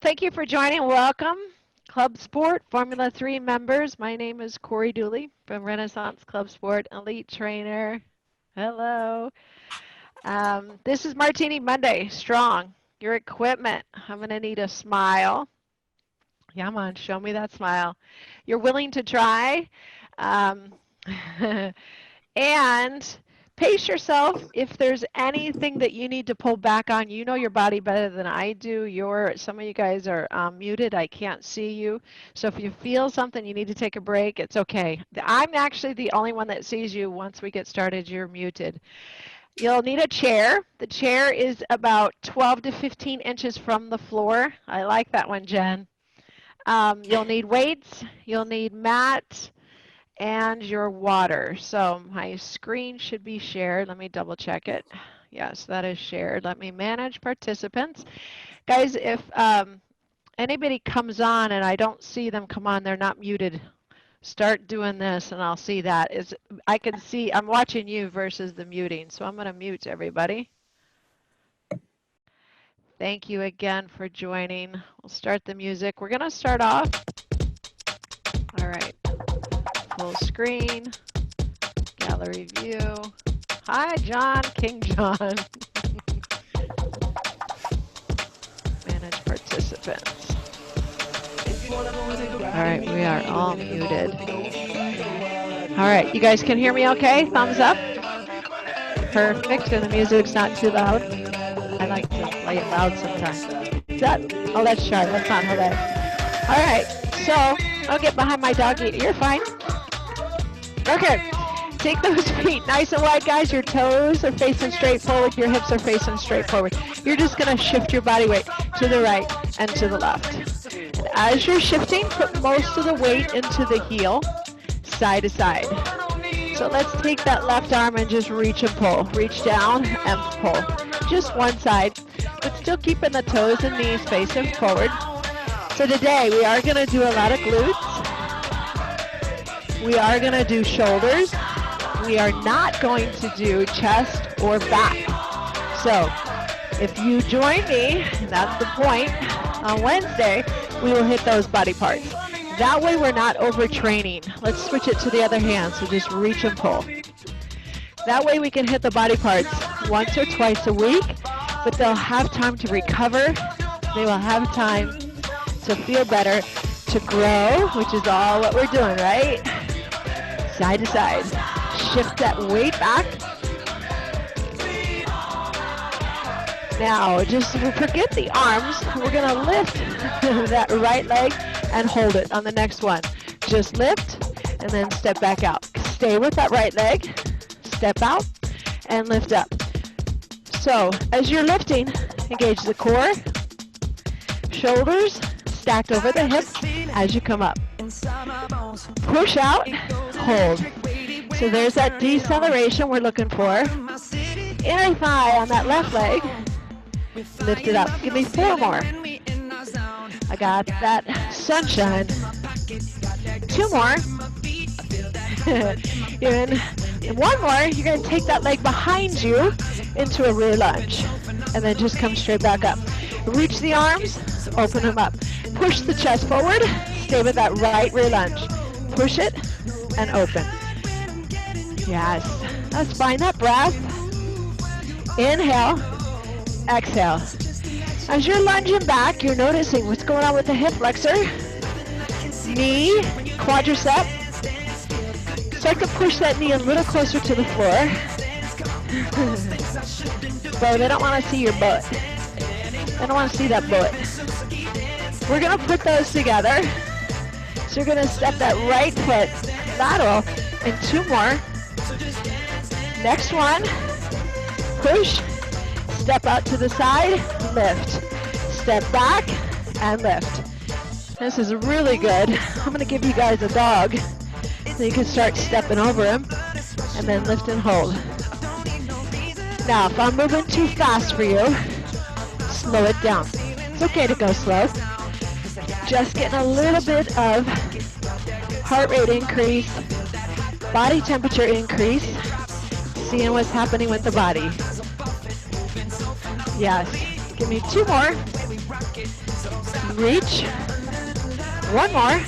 thank you for joining. Welcome, ClubSport Formula 3 members. My name is Cory Dooley from Renaissance ClubSport, Elite Trainer. Hello. This is Martini Monday, strong. Your equipment, I'm going to need a smile. Come on, show me that smile. You're willing to try. And pace yourself. If there's anything that you need to pull back on, you know your body better than I do. Some of you guys are muted. I can't see you. So if you feel something, you need to take a break, it's okay. I'm actually the only one that sees you. Once we get started, you're muted. You'll need a chair. The chair is about 12 to 15 inches from the floor. I like that one, Jen. You'll need weights. You'll need mat. And your water. So my screen should be shared. Let me double check it. Yes, that is shared. Let me manage participants. Guys, if anybody comes on and I don't see them come on, they're not muted. Start doing this and I'll see that. I can see, I'm watching you versus the muting. So I'm going to mute everybody. Thank you again for joining. We'll start the music. We're going to start off. All right. Full screen, gallery view. Hi, John, King John. Manage participants. All right, we are all muted. All right, you guys can hear me okay? Thumbs up. Perfect, and the music's not too loud. I like to play it loud sometimes. Oh, that's sharp. Let's not hold that. All right, so I'll get behind my doggy. You're fine. Okay, take those feet nice and wide, guys. Your toes are facing straight forward. Your hips are facing straight forward. You're just going to shift your body weight to the right and to the left. And as you're shifting, put most of the weight into the heel, side to side. So let's take that left arm and just reach and pull. Reach down and pull. Just one side, but still keeping the toes and knees facing forward. So today we are going to do a lot of glutes. We are going to do shoulders. We are not going to do chest or back. So if you join me, and that's the point, on Wednesday, we will hit those body parts. That way we're not overtraining. Let's switch it to the other hand, so just reach and pull. That way we can hit the body parts once or twice a week, but they'll have time to recover. They will have time to feel better, to grow, which is all what we're doing, right? Side to side. Shift that weight back. Now, just forget the arms. We're going to lift that right leg and hold it on the next one. Just lift and then step back out. Stay with that right leg. Step out and lift up. So, as you're lifting, engage the core, shoulders stacked over the hips as you come up. Push out, hold. So there's that deceleration we're looking for. Inner thigh on that left leg. Lift it up. Give me 4 more. I got that sunshine. 2 more. And 1 more. You're going to take that leg behind you into a rear lunge. And then just come straight back up. Reach the arms. Open them up. Push the chest forward. Stay with that right rear lunge. Push it and open. Yes. Let's find that breath. Inhale. Exhale. As you're lunging back, you're noticing what's going on with the hip flexor. Knee, quadricep. Start to push that knee a little closer to the floor. So they don't want to see your butt. They don't want to see that butt. We're going to put those together. So you're going to step that right foot lateral and 2 more. Next one. Push. Step out to the side. Lift. Step back and lift. This is really good. I'm going to give you guys a dog. So you can start stepping over him and then lift and hold. Now, if I'm moving too fast for you, slow it down. It's okay to go slow. Just getting a little bit of heart rate increase, body temperature increase, seeing what's happening with the body. Yes. Give me 2 more. reach. One more.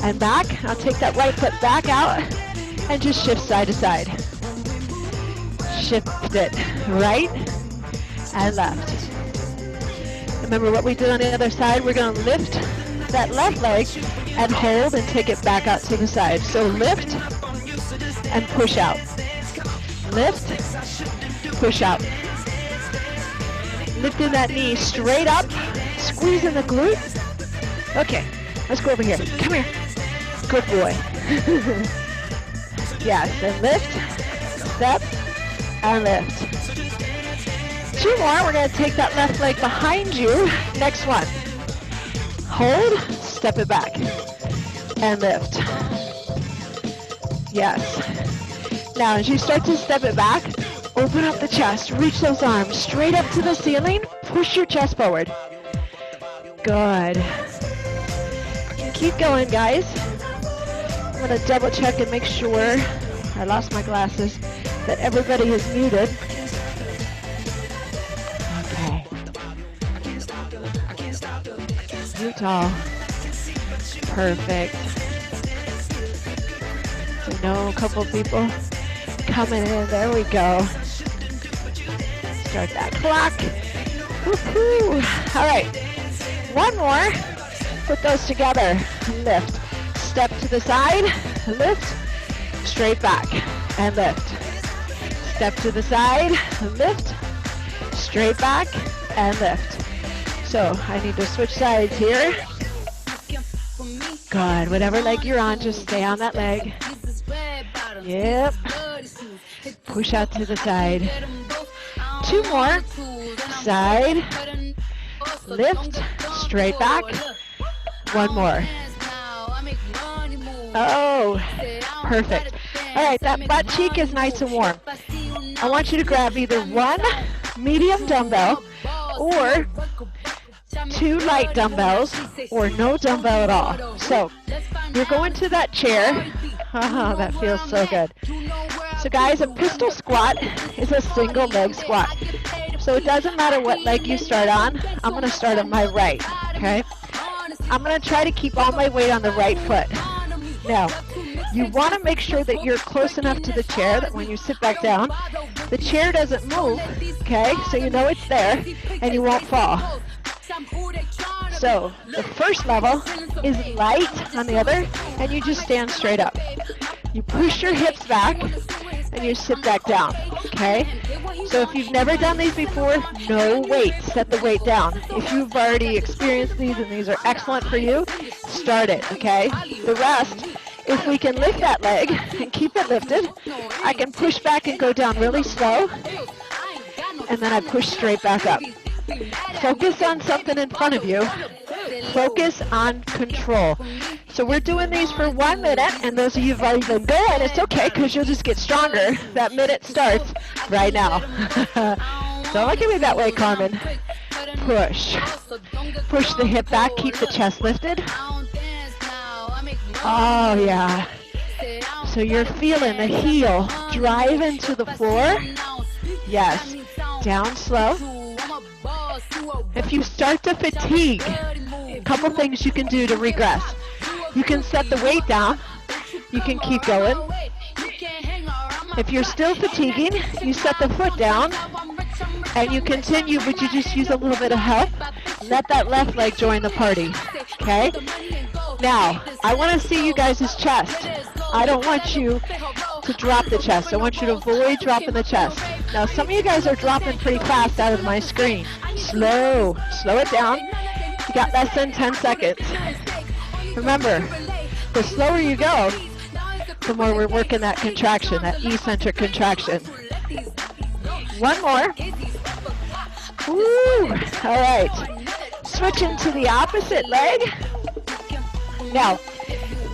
And back. I'll take that right foot back out and just shift side to side. Shift it right and left. Remember what we did on the other side? We're going to lift that left leg and hold and take it back out to the side. So lift and push out. Lift, push out. Lifting that knee straight up, squeezing the glute. Okay, let's go over here. Come here. Good boy. Yes, and lift, step, and lift. Two more. We're going to take that left leg behind you. Next one. Hold, step it back, and lift. Yes. Now, as you start to step it back, open up the chest. Reach those arms straight up to the ceiling. Push your chest forward. Good. Keep going, guys. I'm going to double check and make sure, I lost my glasses, that everybody is muted. Okay. Too tall. Perfect. So I know a couple people coming in. There we go. Start that clock. Woohoo! All right. One more. Put those together. Lift. Step to the side. Lift. Straight back. And lift. Step to the side. Lift. Straight back. And lift. So I need to switch sides here. Good. Whatever leg you're on, just stay on that leg. Yep. Push out to the side. Two more. Side. Lift. Straight back. One more. Oh, perfect. All right, that butt cheek is nice and warm. I want you to grab either one medium dumbbell or two light dumbbells or no dumbbell at all. So you're going to that chair. Oh, that feels so good. So guys, a pistol squat is a single leg squat. So it doesn't matter what leg you start on. I'm going to start on my right, okay? I'm going to try to keep all my weight on the right foot. Now, you want to make sure that you're close enough to the chair that when you sit back down, the chair doesn't move, okay? So you know it's there and you won't fall. So the first level is light on the other, and you just stand straight up. You push your hips back and you sit back down, okay? So if you've never done these before, no weight, set the weight down. If you've already experienced these and these are excellent for you, start it, okay? The rest, if we can lift that leg and keep it lifted, I can push back and go down really slow, and then I push straight back up. Focus on something in front of you. Focus on control. So we're doing these for 1 minute, and those of you who've already been going, it's okay because you'll just get stronger. That minute starts right now. Don't look at me that way, Carmen. Push. Push the hip back, keep the chest lifted. Oh, yeah. So you're feeling the heel drive into the floor. Yes. Down slow. If you start to fatigue, a couple things you can do to regress. You can set the weight down. You can keep going. If you're still fatiguing, you set the foot down and you continue, but you just use a little bit of help. Let that left leg join the party, okay? Now, I want to see you guys' chest. I don't want you to drop the chest. I want you to avoid dropping the chest. Now, some of you guys are dropping pretty fast out of my screen. Slow it down. You got less than 10 seconds. Remember, the slower you go, the more we're working that contraction, that eccentric contraction. One more. Woo! All right. Switching to the opposite leg. Now,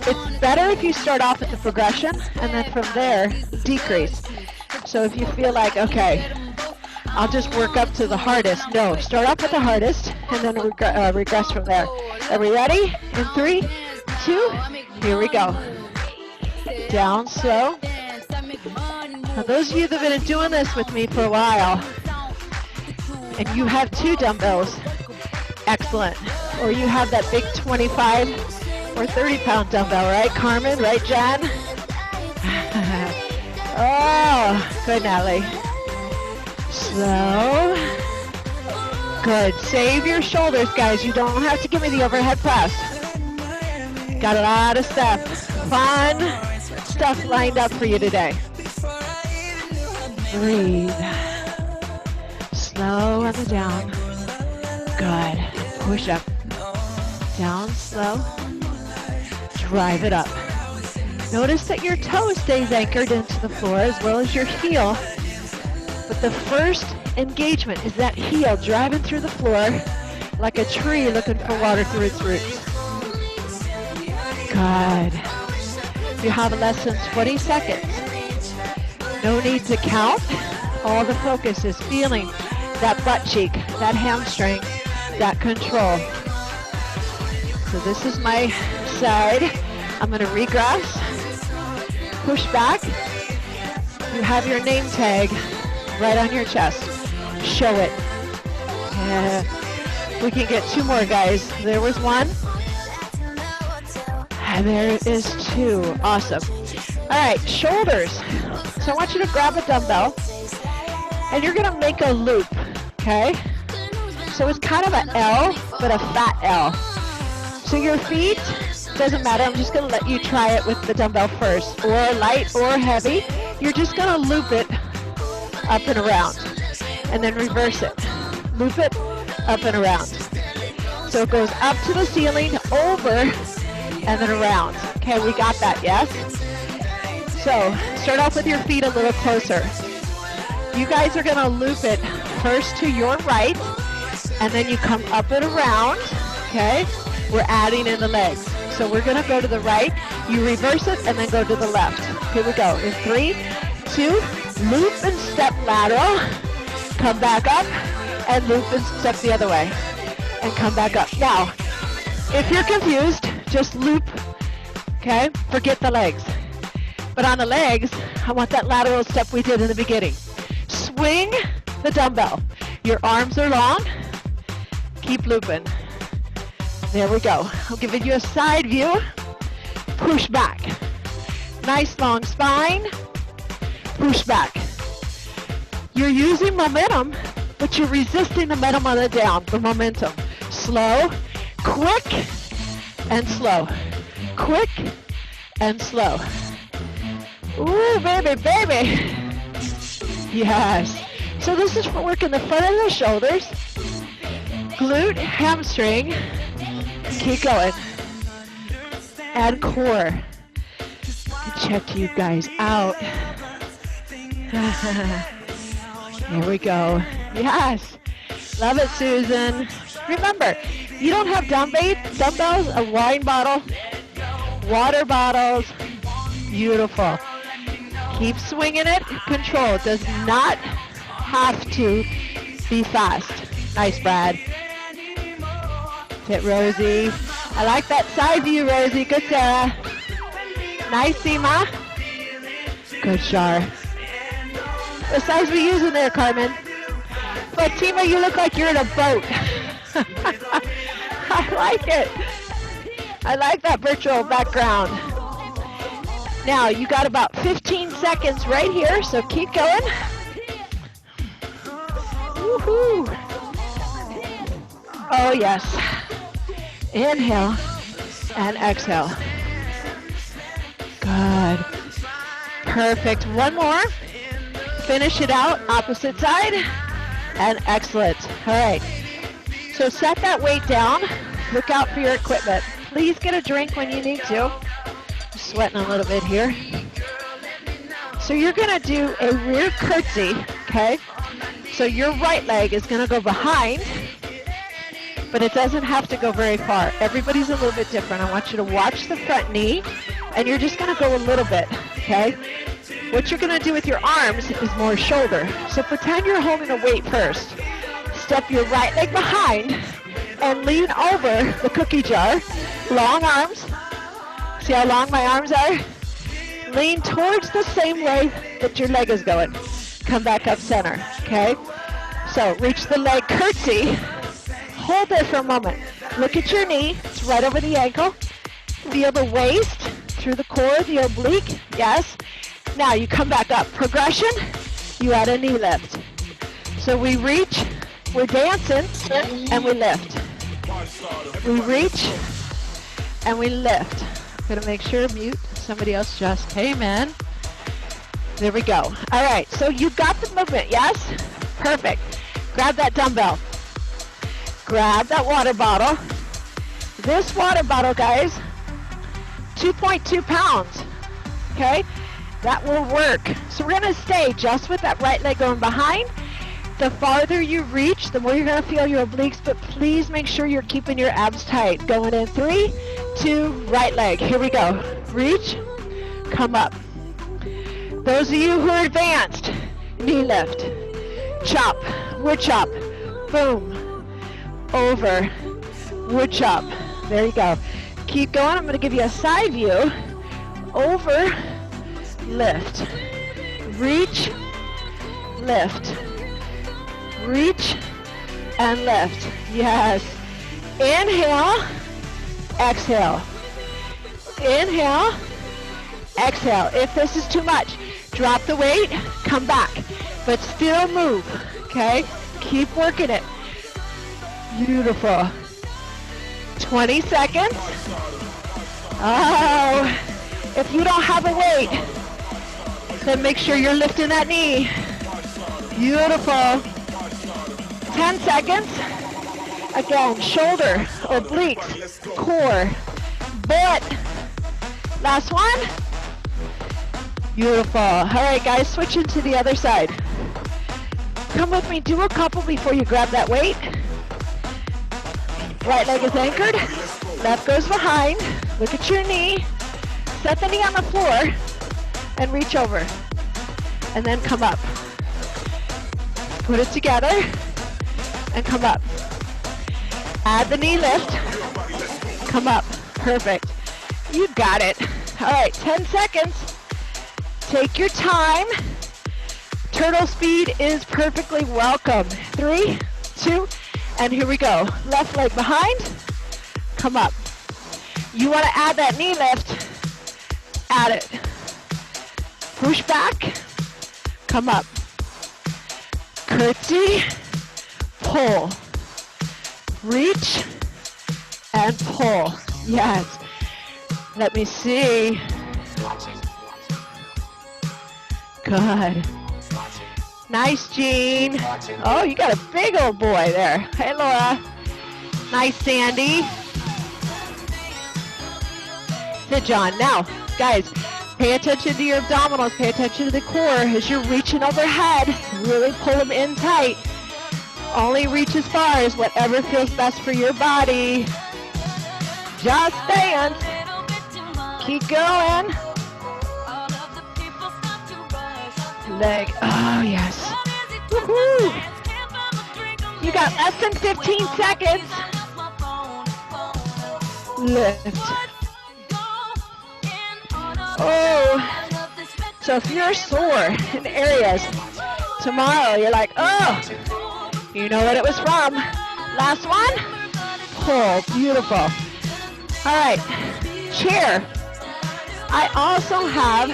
it's better if you start off with the progression and then from there, decrease. So if you feel like, okay, I'll just work up to the hardest. No, start off with the hardest and then regress from there. Are we ready? In 3, 2, here we go. Down slow. Now those of you that have been doing this with me for a while, and you have 2 dumbbells, excellent. Excellent. Or you have that big 25 or 30-pound dumbbell, right, Carmen? Right, Jen? Oh, good, Natalie. Slow. Good. Save your shoulders, guys. You don't have to give me the overhead press. Got a lot of stuff, fun stuff lined up for you today. Breathe. Slow on the down. Good. Push up. Down slow. Drive it up. Notice that your toe stays anchored into the floor as well as your heel. But the first engagement is that heel driving through the floor like a tree looking for water through its roots. Good. You have less than 20 seconds. No need to count. All the focus is feeling that butt cheek, that hamstring, that control. So this is my side. I'm going to regress. Push back. You have your name tag right on your chest. Show it. We can get 2 more, guys. There was 1. And there is 2. Awesome. All right, shoulders. So I want you to grab a dumbbell, and you're going to make a loop, okay? So it's kind of an L, but a fat L. So your feet, doesn't matter. I'm just going to let you try it with the dumbbell first, or light or heavy. You're just going to loop it up and around, and then reverse it. Loop it up and around. So it goes up to the ceiling, over, and then around. Okay, we got that, yes? So start off with your feet a little closer. You guys are going to loop it first to your right, and then you come up and around, okay? We're adding in the legs. So we're going to go to the right, you reverse it, and then go to the left. Here we go. In 3, 2, loop and step lateral, come back up, and loop and step the other way, and come back up. Now, if you're confused, just loop, okay? Forget the legs. But on the legs, I want that lateral step we did in the beginning. Swing the dumbbell. Your arms are long. Keep looping. There we go. I'm giving you a side view. Push back. Nice long spine. Push back. You're using momentum, but you're resisting the momentum on the down, the momentum. Slow, quick, and slow. Quick and slow. Ooh, baby, baby. Yes. So this is for working the front of the shoulders, glute, hamstring. Keep going. And core. Check you guys out. Here we go. Yes. Love it, Susan. Remember, you don't have dumbbells, a wine bottle, water bottles. Beautiful. Keep swinging it. Control. It does not have to be fast. Nice, Brad. Hit Rosie. I like that side view, Rosie. Good, Sarah. Nice, Seema. Good, Shar. What size we using there, Carmen? Fatima, you look like you're in a boat. I like it. I like that virtual background. Now, you got about 15 seconds right here, so keep going. Woohoo. Oh, yes. Inhale and exhale. Good. Perfect. One more. Finish it out, opposite side, and excellent. All right. So set that weight down. Look out for your equipment. Please get a drink when you need to. I'm sweating a little bit here. So you're going to do a rear curtsy, okay? So your right leg is going to go behind, but it doesn't have to go very far. Everybody's a little bit different. I want you to watch the front knee, and you're just going to go a little bit, okay? What you're going to do with your arms is more shoulder. So pretend you're holding a weight first. Step your right leg behind and lean over the cookie jar. Long arms. See how long my arms are? Lean towards the same way that your leg is going. Come back up center, okay? So reach the leg curtsy. hold there for a moment. Look at your knee. It's right over the ankle. Feel the waist through the core, the oblique. Yes. Now you come back up. Progression, you add a knee lift. So we reach, we're dancing, and we lift. We reach, and we lift. I'm going to make sure mute. Somebody else just came in. There we go. All right, so you got the movement, yes? Perfect. Grab that dumbbell. Grab that water bottle. This water bottle, guys, 2.2 pounds, okay? That will work. So we're gonna stay just with that right leg going behind. The farther you reach, the more you're gonna feel your obliques, but please make sure you're keeping your abs tight. Going in 3, 2, right leg. Here we go. Reach, come up. Those of you who are advanced, knee lift, chop, wood chop, boom, over, wood chop. There you go. Keep going. I'm gonna give you a side view. Over, lift, reach, lift, reach, and lift. Yes. Inhale, exhale. Inhale, exhale. If this is too much, drop the weight, come back, but still move, okay? Keep working it. Beautiful. 20 seconds. Oh, if you don't have a weight, then make sure you're lifting that knee. Beautiful. 10 seconds. Again, shoulder, obliques, core, butt. Last one. Beautiful. All right, guys, switch into the other side. Come with me, do a couple before you grab that weight. Right leg is anchored, left goes behind. Look at your knee. Set the knee on the floor and reach over. And then come up. Put it together and come up. Add the knee lift. Come up. Perfect. You got it. All right, 10 seconds. Take your time. Turtle speed is perfectly welcome. 3, 2, and here we go. Left leg behind. Come up. You want to add that knee lift. Add it. Push back. Come up. Curtsy. Pull. Reach. And pull. Yes. Let me see. Good. Nice, Gene. Oh, you got a big old boy there. Hey, Laura. Nice, Sandy. Sit, John. Now, guys, pay attention to your abdominals. Pay attention to the core as you're reaching overhead. Really pull them in tight. Only reach as far as whatever feels best for your body. Just dance. Keep going. Leg. Oh, yes. Woohoo! You got less than 15 seconds. Lift. Oh. So if you're sore in areas, tomorrow you're like, oh, you know what it was from. Last one. Pull. Beautiful. All right. Chair. I also have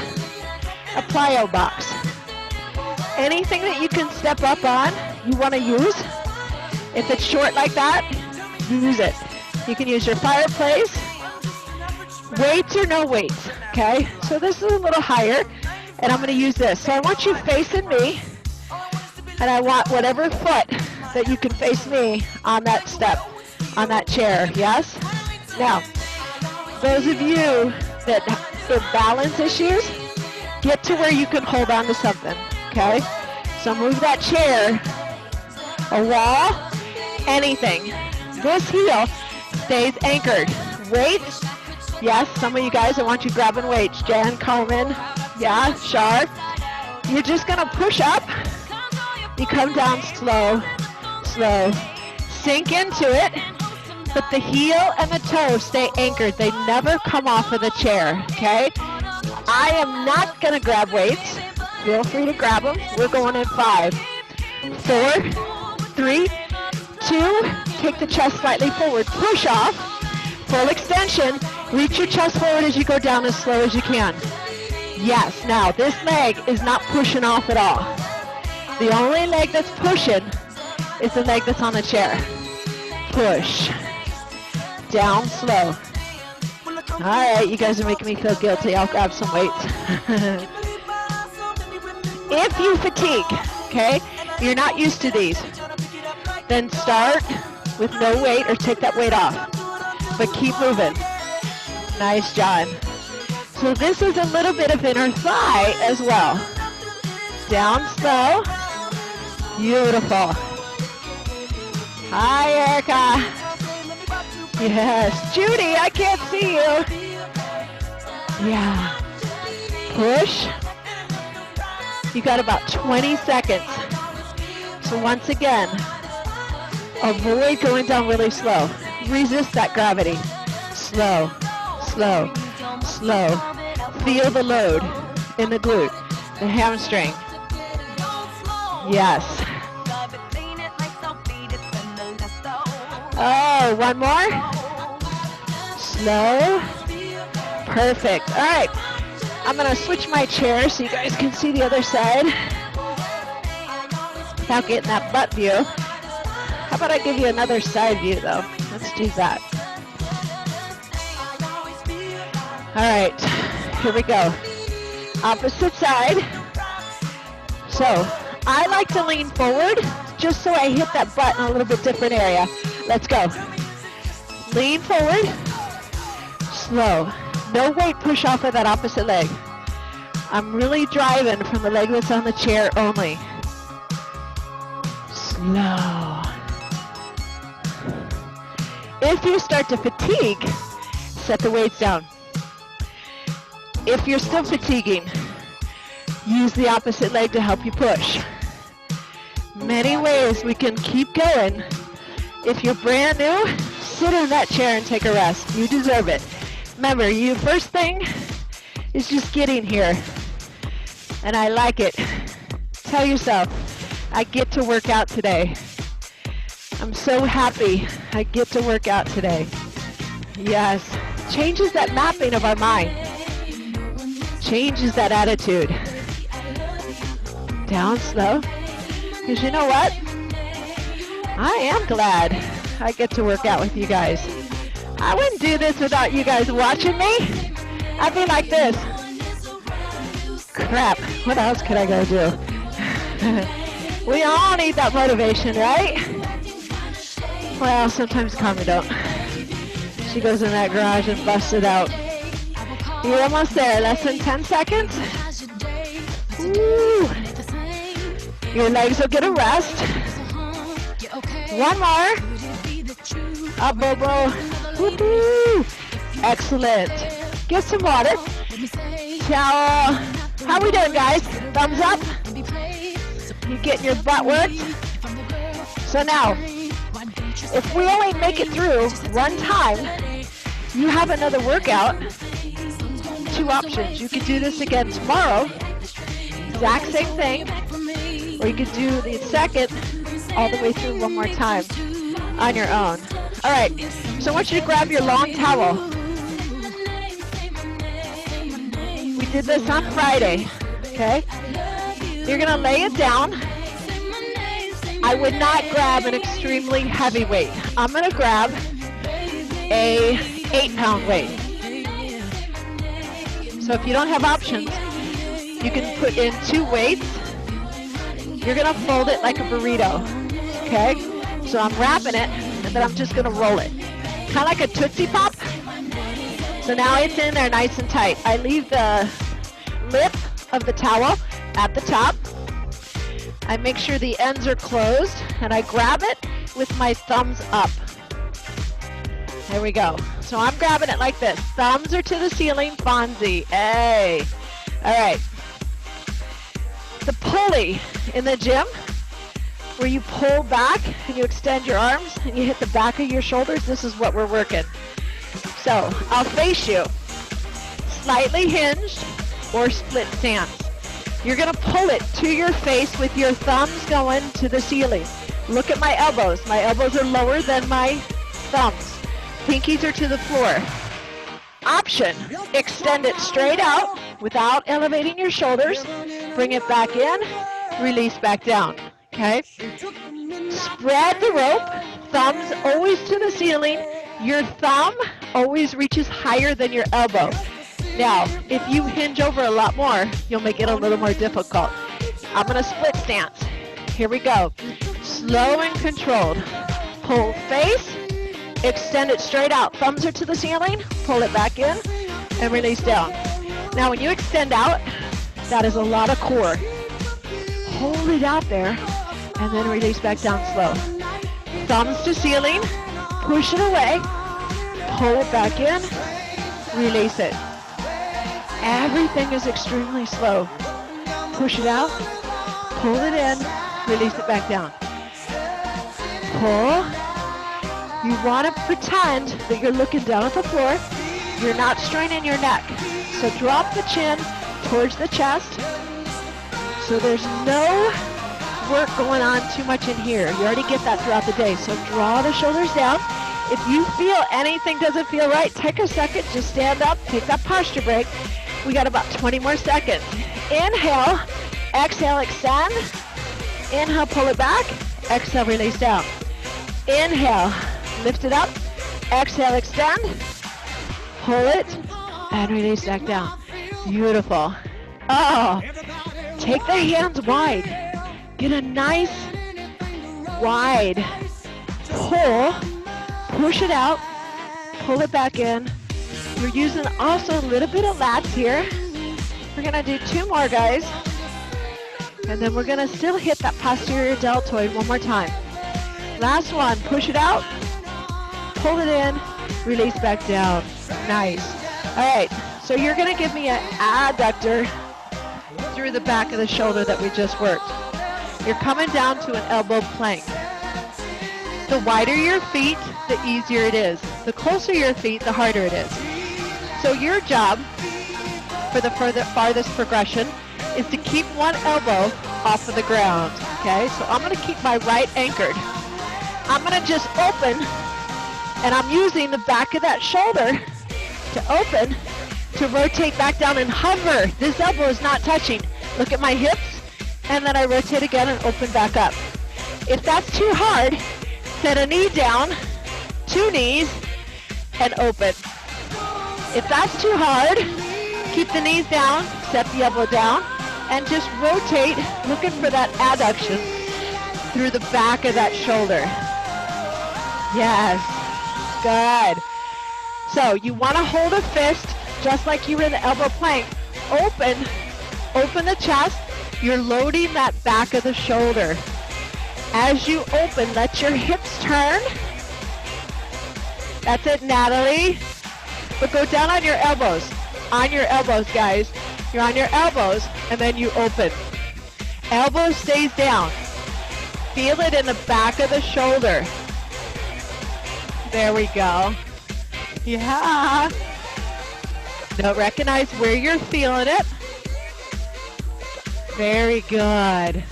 a plyo box. Anything that you can step up on, you want to use. If it's short like that, use it. You can use your fireplace, weights or no weights, okay? So this is a little higher, and I'm going to use this. So I want you facing me, and I want whatever foot that you can face me on that step, on that chair, yes? Now, those of you that have balance issues, get to where you can hold on to something. Okay, so move that chair, a wall, anything. This heel stays anchored. Weights, yes, some of you guys, I want you grabbing weights. Jan, Carmen, yeah, Shar. You're just gonna push up. You come down slow, slow. Sink into it, but the heel and the toe stay anchored. They never come off of the chair, okay? I am not gonna grab weights. Feel free to grab them. We're going in 5, 4, 3, 2, take the chest slightly forward. Push off, full extension. Reach your chest forward as you go down as slow as you can. Yes, now this leg is not pushing off at all. The only leg that's pushing is the leg that's on the chair. Push. Down slow. All right, you guys are making me feel guilty. I'll grab some weights. If you fatigue, okay, you're not used to these, then start with no weight or take that weight off. But keep moving. Nice job. So this is a little bit of inner thigh as well. Down slow. Beautiful. Hi, Erica. Yes. Judy, I can't see you. Yeah. Push. You got about 20 seconds. So once again, avoid going down really slow. Resist that gravity. Slow, slow, slow. Feel the load in the glute, the hamstring. Yes. Oh, one more. Slow. Perfect. All right. I'm going to switch my chair so you guys can see the other side without getting that butt view. How about I give you another side view, though? Let's do that. All right. Here we go. Opposite side. So I like to lean forward just so I hit that butt in a little bit different area. Let's go. Lean forward. Slow. No weight push off of that opposite leg. I'm really driving from the leg that's on the chair only. Slow. If you start to fatigue, set the weights down. If you're still fatiguing, use the opposite leg to help you push. Many ways we can keep going. If you're brand new, sit in that chair and take a rest. You deserve it. Remember, you first thing is just getting here. And I like it. Tell yourself, I get to work out today. I'm so happy I get to work out today. Yes. Changes that mapping of our mind. Changes that attitude. Down slow. Because you know what? I am glad I get to work out with you guys. I wouldn't do this without you guys watching me. I'd be like this. Crap, what else could I go do? We all need that motivation, right? Well, sometimes Carmen don't. She goes in that garage and busts it out. You're almost there, less than 10 seconds. Woo. Your legs will get a rest. One more. Up, Bobo. Woo-hoo. Excellent. Get some water. Towel. How we doing, guys? Thumbs up. You getting your butt worked? So now, if we only make it through one time, you have another workout. Two options. You could do this again tomorrow. Exact same thing. Or you could do the second all the way through one more time on your own. All right. So I want you to grab your long towel. We did this on Friday. Okay? You're going to lay it down. I would not grab an extremely heavy weight. I'm going to grab a 8-pound weight. So if you don't have options, you can put in 2 weights. You're going to fold it like a burrito. Okay? So I'm wrapping it, and then I'm just going to roll it. Kind of like a Tootsie Pop. So now it's in there nice and tight. I leave the lip of the towel at the top. I make sure the ends are closed, and I grab it with my thumbs up. There we go. So I'm grabbing it like this. Thumbs are to the ceiling, Fonzie. Hey. All right. The pulley in the gym, where you pull back and you extend your arms and you hit the back of your shoulders, this is what we're working. So I'll face you. Slightly hinged or split stance. You're going to pull it to your face with your thumbs going to the ceiling. Look at my elbows. My elbows are lower than my thumbs. Pinkies are to the floor. Option, extend it straight out without elevating your shoulders. Bring it back in, release back down, okay? Spread the rope, thumbs always to the ceiling. Your thumb always reaches higher than your elbow. Now, if you hinge over a lot more, you'll make it a little more difficult. I'm gonna split stance. Here we go. Slow and controlled. Pull face, extend it straight out. Thumbs are to the ceiling, pull it back in, and release down. Now when you extend out, that is a lot of core. Hold it out there, and then release back down slow. Thumbs to ceiling, push it away, pull it back in, release it. Everything is extremely slow. Push it out, pull it in, release it back down. Pull. You want to pretend that you're looking down at the floor. You're not straining your neck. So drop the chin towards the chest. So there's no work going on too much in here. You already get that throughout the day. So draw the shoulders down. If you feel anything doesn't feel right, take a second, just stand up, take that posture break. We got about 20 more seconds. Inhale, exhale, extend. Inhale, pull it back. Exhale, release down. Inhale, lift it up. Exhale, extend. Pull it and release back down. Beautiful. Oh, take the hands wide. Get a nice wide pull. Push it out. Pull it back in. We're using also a little bit of lats here. We're going to do 2 more, guys. And then we're going to still hit that posterior deltoid one more time. Last one. Push it out. Pull it in. Release back down. Nice. All right. So you're going to give me an adductor through the back of the shoulder that we just worked. You're coming down to an elbow plank. The wider your feet, the easier it is. The closer your feet, the harder it is. So your job for the farthest progression is to keep one elbow off of the ground, okay? So I'm gonna keep my right anchored. I'm gonna just open, and I'm using the back of that shoulder to open, to rotate back down and hover. This elbow is not touching. Look at my hips, and then I rotate again and open back up. If that's too hard, set a knee down, 2 knees, and open. If that's too hard, keep the knees down, set the elbow down, and just rotate, looking for that adduction through the back of that shoulder. Yes, good. So you want to hold a fist just like you were in the elbow plank. Open the chest. You're loading that back of the shoulder. As you open, let your hips turn. That's it, Natalie. But go down on your elbows. On your elbows, guys. You're on your elbows, and then you open. Elbow stays down. Feel it in the back of the shoulder. There we go. Yeah. Now recognize where you're feeling it. Very good.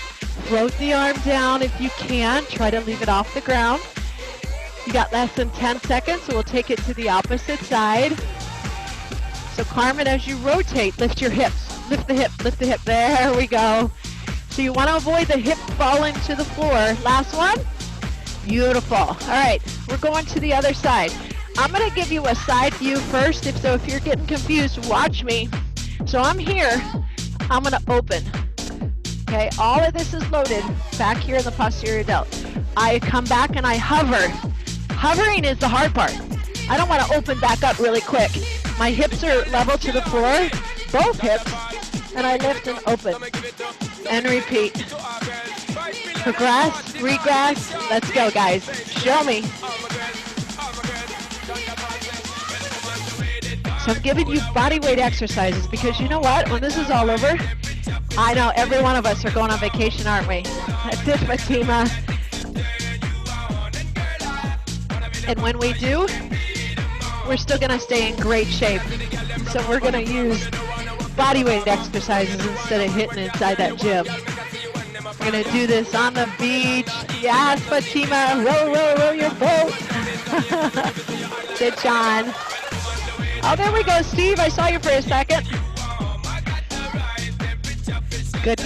Float the arm down if you can. Try to leave it off the ground. You got less than 10 seconds, so we'll take it to the opposite side. So Carmen, as you rotate, lift your hips. Lift the hip, lift the hip. There we go. So you want to avoid the hip falling to the floor. Last one. Beautiful. All right, we're going to the other side. I'm going to give you a side view first. If you're getting confused, watch me. So I'm here. I'm going to open. Okay, all of this is loaded back here in the posterior delt. I come back and I hover. Hovering is the hard part. I don't want to open back up really quick. My hips are level to the floor, both hips, and I lift and open. And repeat. Progress, regress. Let's go, guys. Show me. So I'm giving you body weight exercises because you know what? When this is all over, I know every one of us are going on vacation, aren't we? That's it, Fatima. And when we do, we're still going to stay in great shape. So we're going to use body weight exercises instead of hitting inside that gym. We're going to do this on the beach. Yes, Fatima, row, row, row your boat. Good, John. Oh, there we go, Steve. I saw you for a second. Good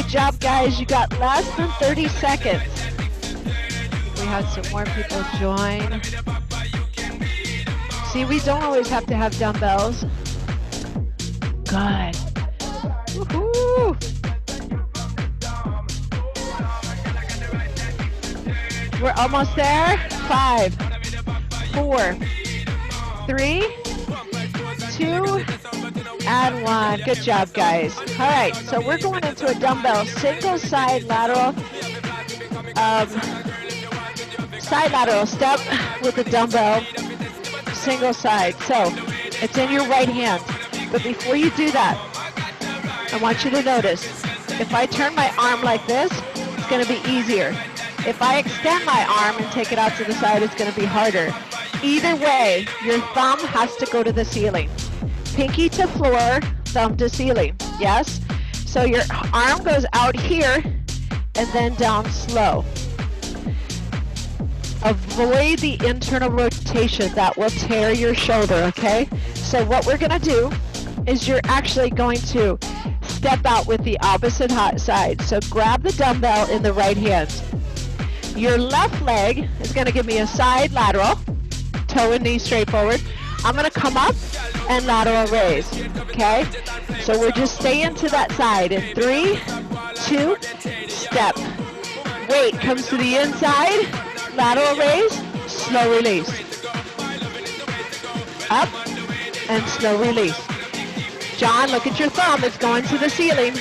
job, guys. You got less than 30 seconds. We had some more people join. See, we don't always have to have dumbbells. Good. Woohoo! We're almost there. 5, 4, 3, 2, and 1. Good job, guys. All right, so we're going into a dumbbell single side lateral step with a dumbbell single side. So it's in your right hand. But before you do that, I want you to notice, if I turn my arm like this, it's going to be easier. If I extend my arm and take it out to the side, it's going to be harder. Either way, your thumb has to go to the ceiling. Pinky to floor, thumb to ceiling. Yes? So your arm goes out here and then down slow. Avoid the internal rotation. That will tear your shoulder, okay? So what we're going to do is you're actually going to step out with the opposite side. So grab the dumbbell in the right hand. Your left leg is going to give me a side lateral, toe and knee straight forward. I'm going to come up and lateral raise, okay? So we're just staying to that side in 3, 2, step. Weight comes to the inside, lateral raise, slow release. Up and slow release. John, look at your thumb, it's going to the ceiling.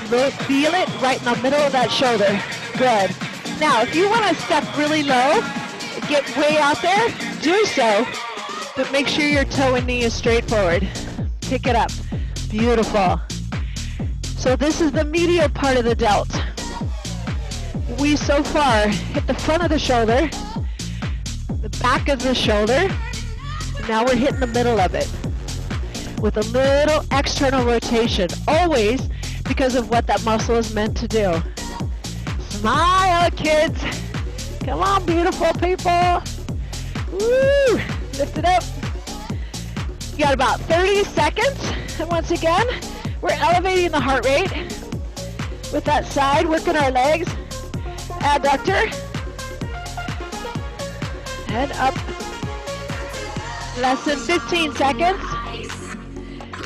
Look, feel it right in the middle of that shoulder. Good. Now, if you want to step really low, get way out there, do so, but make sure your toe and knee is straight forward. Pick it up. Beautiful. So this is the medial part of the delt. We so far hit the front of the shoulder, the back of the shoulder, and now we're hitting the middle of it with a little external rotation, always because of what that muscle is meant to do. Smile, kids. Come on, beautiful people. Woo! Lift it up. You got about 30 seconds. And once again, we're elevating the heart rate with that side, working our legs. Adductor. And up. Less than 15 seconds.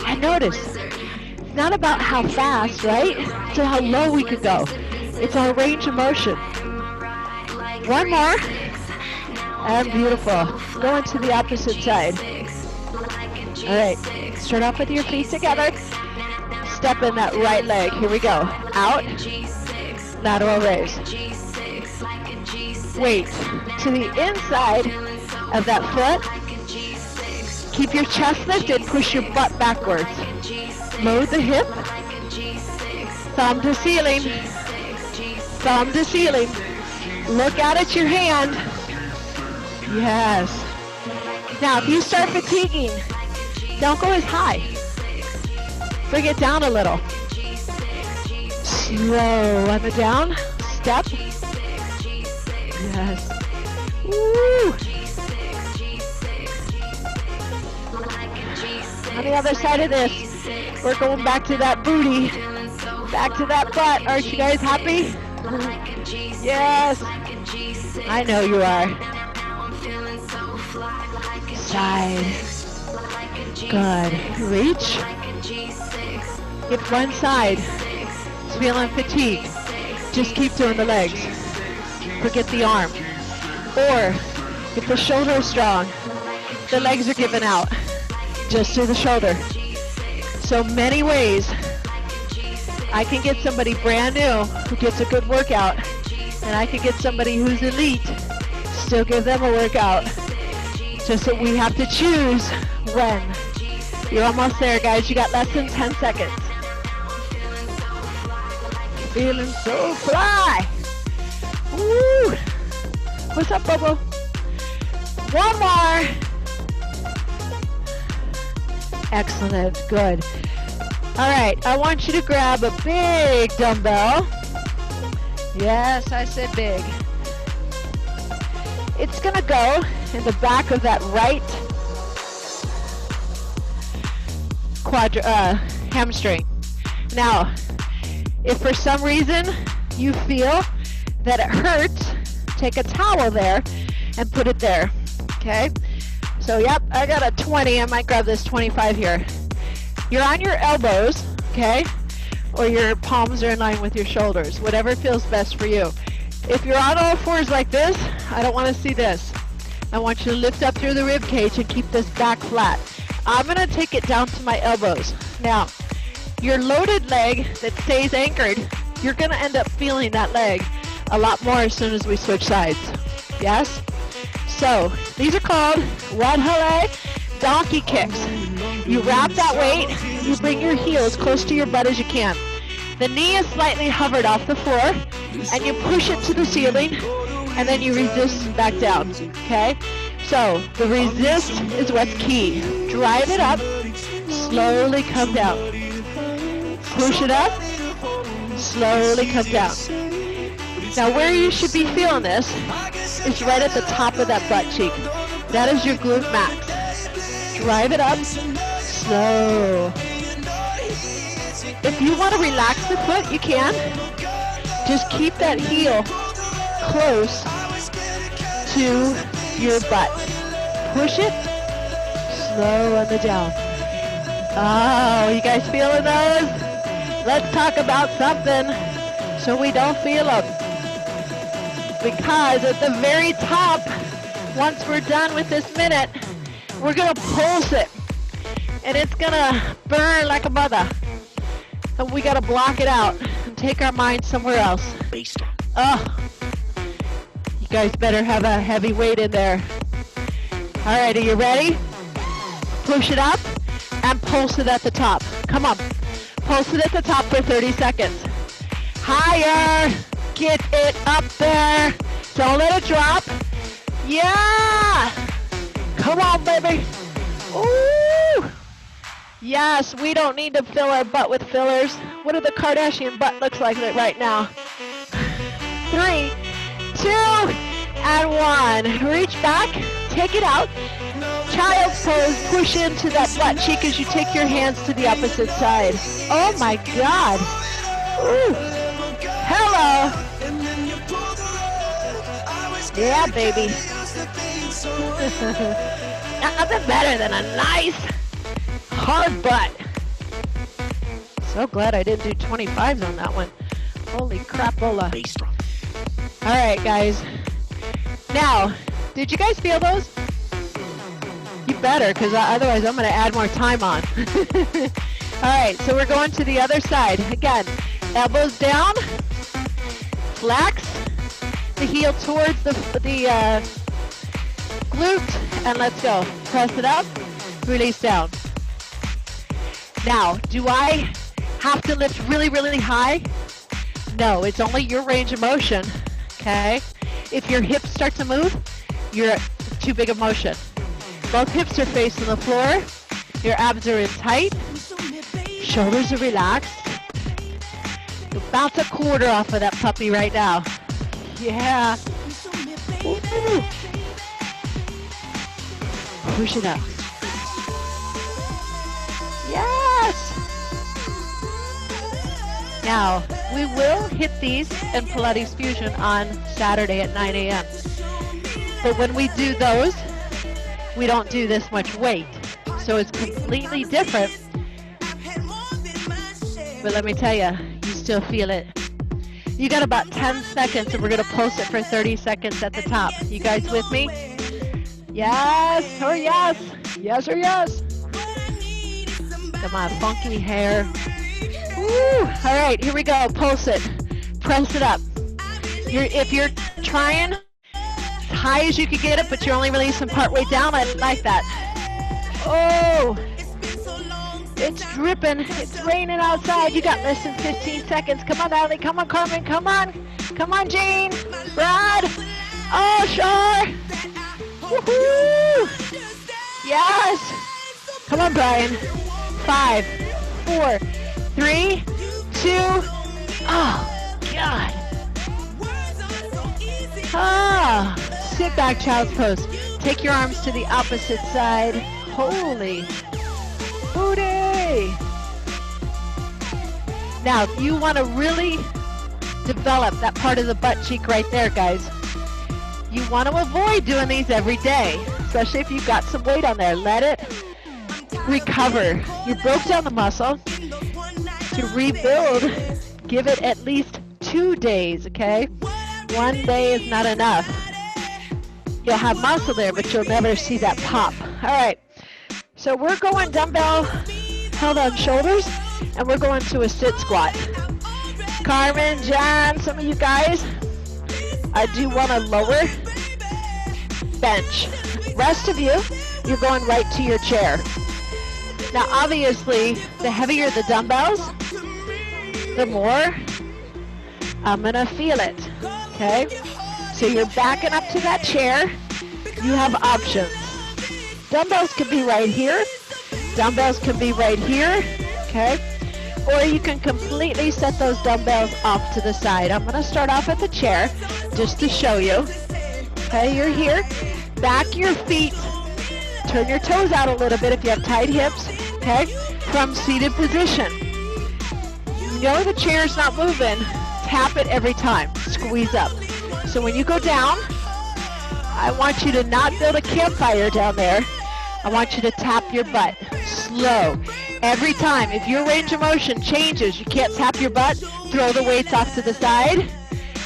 And notice, it's not about how fast, right? It's how low we can go. It's our range of motion. One more. And beautiful. Going to the opposite side. All right. Start off with your feet together. Step in that right leg. Here we go. Out. Lateral raise. Weight to the inside of that foot. Keep your chest lifted. Push your butt backwards. Load the hip. Thumb to ceiling. Thumb to ceiling. Look out at your hand. Yes. Now, if you start fatiguing, don't go as high. Bring it down a little. Slow on the down. Step. Yes. Woo. On the other side of this, we're going back to that booty. Back to that butt. Aren't you guys happy? Yes. I know you are. Side. Good. Reach. If one side is feeling fatigued, just keep doing the legs. Forget the arm. Or if the shoulder is strong, the legs are giving out. Just do the shoulder. So many ways I can get somebody brand new who gets a good workout, and I can get somebody who's elite, still give them a workout. Just that we have to choose when. You're almost there, guys. You got less than 10 seconds. Feeling so fly. Woo! What's up, Bobo? One more. Excellent. Good. All right. I want you to grab a big dumbbell. Yes, I said big. It's gonna go in the back of that right hamstring. Now, if for some reason you feel that it hurts, take a towel there and put it there, okay? So, yep, I got a 20. I might grab this 25 here. You're on your elbows, okay? Or your palms are in line with your shoulders, whatever feels best for you. If you're on all fours like this, I don't want to see this. I want you to lift up through the rib cage and keep this back flat. I'm going to take it down to my elbows. Now, your loaded leg that stays anchored, you're going to end up feeling that leg a lot more as soon as we switch sides. Yes? So, these are called wadhale donkey kicks. You wrap that weight, you bring your heel as close to your butt as you can. The knee is slightly hovered off the floor, and you push it to the ceiling, and then you resist back down, okay? So, the resist is what's key. Drive it up, slowly come down. Push it up, slowly come down. Now, where you should be feeling this is right at the top of that butt cheek. That is your glute max. Drive it up, slow. If you want to relax the foot, you can. Just keep that heel close to your butt. Push it, slow on the down. Oh, you guys feeling those? Let's talk about something so we don't feel them. Because at the very top, once we're done with this minute, we're going to pulse it. And it's going to burn like a mother. And we got to block it out and take our mind somewhere else. Oh, you guys better have a heavy weight in there. All right, are you ready? Push it up and pulse it at the top. Come on. Pulse it at the top for 30 seconds. Higher. Get it up there. Don't let it drop. Yeah. Come on, baby. Ooh. Yes, we don't need to fill our butt with fillers. What do the Kardashian butt looks like right now? 3, 2, and 1. Reach back. Take it out. Child's pose. Push into that butt cheek as you take your hands to the opposite side. Oh, my God. Ooh. Hello. Yeah, baby. Nothing better than a nice, hard butt. So glad I didn't do 25s on that one. Holy crapola. All right, guys. Now, did you guys feel those? You better, because otherwise I'm going to add more time on. All right, so we're going to the other side. Again, elbows down, flex, the heel towards the glute, and let's go. Press it up, release down. Now, do I have to lift really, really high? No, it's only your range of motion, okay? If your hips start to move, you're at too big of motion. Both hips are facing the floor, your abs are in tight, shoulders are relaxed. You'll bounce a quarter off of that puppy right now. Yeah. Ooh. Push it up. Yes. Now, we will hit these in Pilates Fusion on Saturday at 9 a.m. But when we do those, we don't do this much weight. So it's completely different. But let me tell you, you still feel it. You got about 10 seconds, and we're going to pulse it for 30 seconds at the top. You guys with me? Yes or yes. Yes or yes. Come on, funky hair. Woo. All right, here we go. Pulse it. Press it up. If you're trying as high as you can get it, but you're only releasing part way down, I like that. Oh, it's dripping. It's raining outside. You got less than 15 seconds. Come on, Allie. Come on, Carmen. Come on. Come on, Jean. Brad. Oh, sure. Woohoo! Yes! Come on, Brian. 5, 4, 3, 2. Oh, God. Ah, sit back, child's pose. Take your arms to the opposite side. Holy booty. Now, if you want to really develop that part of the butt cheek right there, guys, you want to avoid doing these every day, especially if you've got some weight on there. Let it recover. You broke down the muscle. To rebuild, give it at least 2 days, okay? 1 day is not enough. You'll have muscle there, but you'll never see that pop. All right, so we're going dumbbell held on shoulders, and we're going to a sit squat. Carmen, John, some of you guys, I do want a lower bench. Rest of you, you're going right to your chair. Now, obviously, the heavier the dumbbells, the more I'm gonna feel it, okay? So you're backing up to that chair. You have options. Dumbbells can be right here. Dumbbells can be right here, okay? Or you can completely set those dumbbells off to the side. I'm gonna start off at the chair just to show you. Okay, you're here. Back your feet. Turn your toes out a little bit if you have tight hips, okay? From seated position. You know the chair's not moving. Tap it every time. Squeeze up. So when you go down, I want you to not build a campfire down there. I want you to tap your butt. Slow. Every time. If your range of motion changes, you can't tap your butt, throw the weights off to the side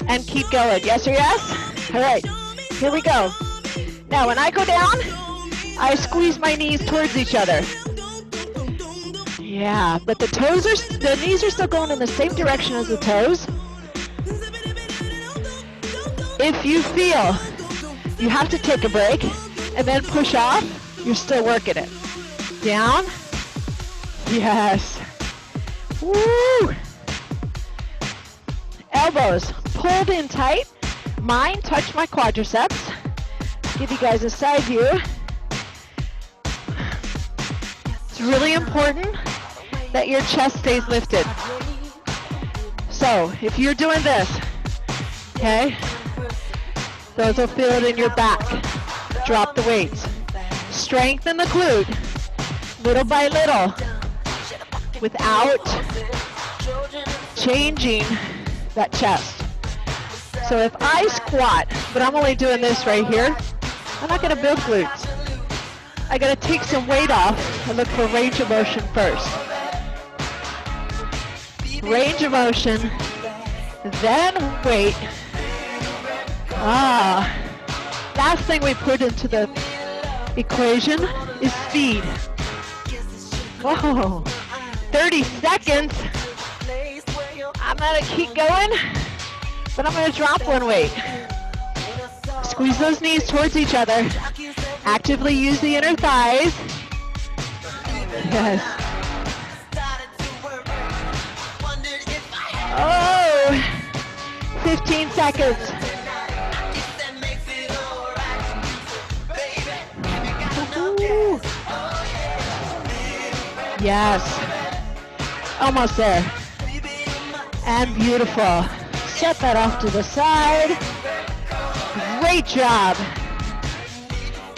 and keep going. Yes or yes? All right. Here we go. Now when I go down, I squeeze my knees towards each other. Yeah, but the knees are still going in the same direction as the toes. If you feel you have to take a break and then push off, you're still working it. Down. Yes. Woo! Elbows pulled in tight. Mine touch my quadriceps. Give you guys a side view. It's really important that your chest stays lifted. So if you're doing this, okay, those will feel it in your back. Drop the weights. Strengthen the glute, little by little, without changing that chest. So if I squat, but I'm only doing this right here, I'm not going to build glutes. I got to take some weight off and look for range of motion first. Range of motion, then weight. Last thing we put into the equation is speed. Whoa, 30 seconds. I'm gonna keep going, but I'm gonna drop one weight. Squeeze those knees towards each other. Actively use the inner thighs. Yes. Oh, 15 seconds. Ooh. Yes. Almost there. And beautiful. Set that off to the side. Great job.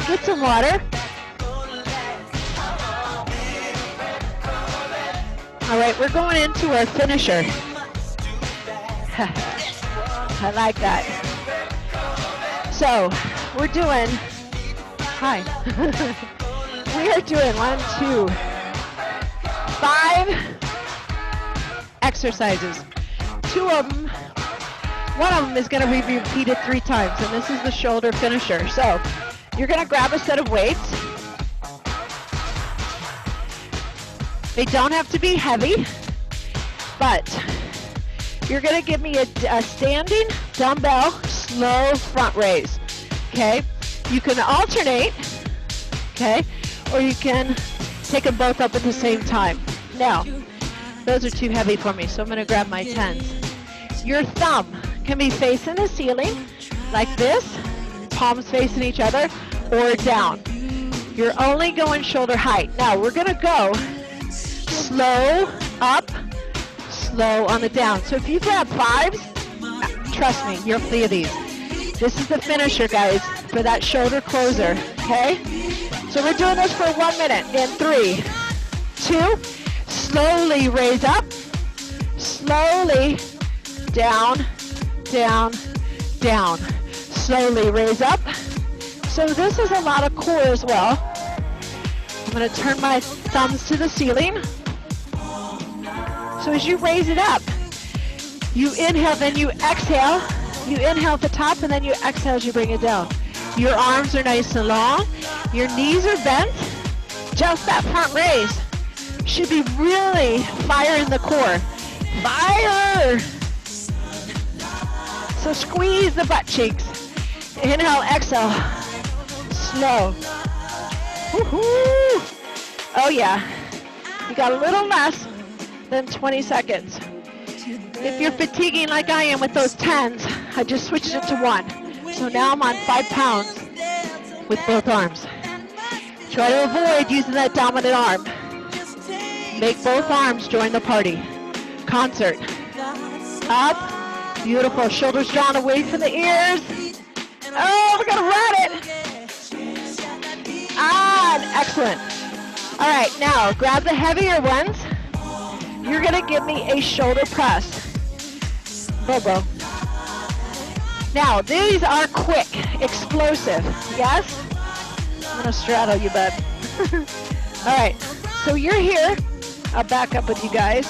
Get some water. All right, we're going into our finisher. I like that. So, we're doing, we are doing 5 exercises. 2 of them, one of them is going to be repeated 3 times, and this is the shoulder finisher. So, you're going to grab a set of weights. They don't have to be heavy, but you're going to give me a standing dumbbell slow front raise, okay? You can alternate, okay? Or you can take them both up at the same time. Now, those are too heavy for me, so I'm going to grab my 10s. Your thumb can be facing the ceiling like this, palms facing each other, or down. You're only going shoulder height. Now, we're going to go slow up, slow on the down. So if you grab 5s, trust me, you'll feel these. This is the finisher, guys, for that shoulder closer, okay? So we're doing this for 1 minute. In 3, 2, slowly raise up, slowly down, down, down. Slowly raise up. So this is a lot of core as well. I'm going to turn my thumbs to the ceiling. So as you raise it up, you inhale, then you exhale. You inhale at the top, and then you exhale as you bring it down. Your arms are nice and long. Your knees are bent. Just that front raise should be really firing the core. Fire! So squeeze the butt cheeks. Inhale, exhale. Slow. Woohoo! Oh yeah. You got a little less than 20 seconds. If you're fatiguing like I am with those 10s, I just switched it to 1. So now I'm on 5 pounds with both arms. Try to avoid using that dominant arm. Make both arms join the party. Concert. Up. Beautiful. Shoulders drawn away from the ears. Oh, we're gonna run it. Excellent. All right, now grab the heavier ones. You're gonna give me a shoulder press. Bobo. Now, these are quick, explosive, yes? I'm gonna straddle you, bud. All right, so you're here. I'll back up with you guys.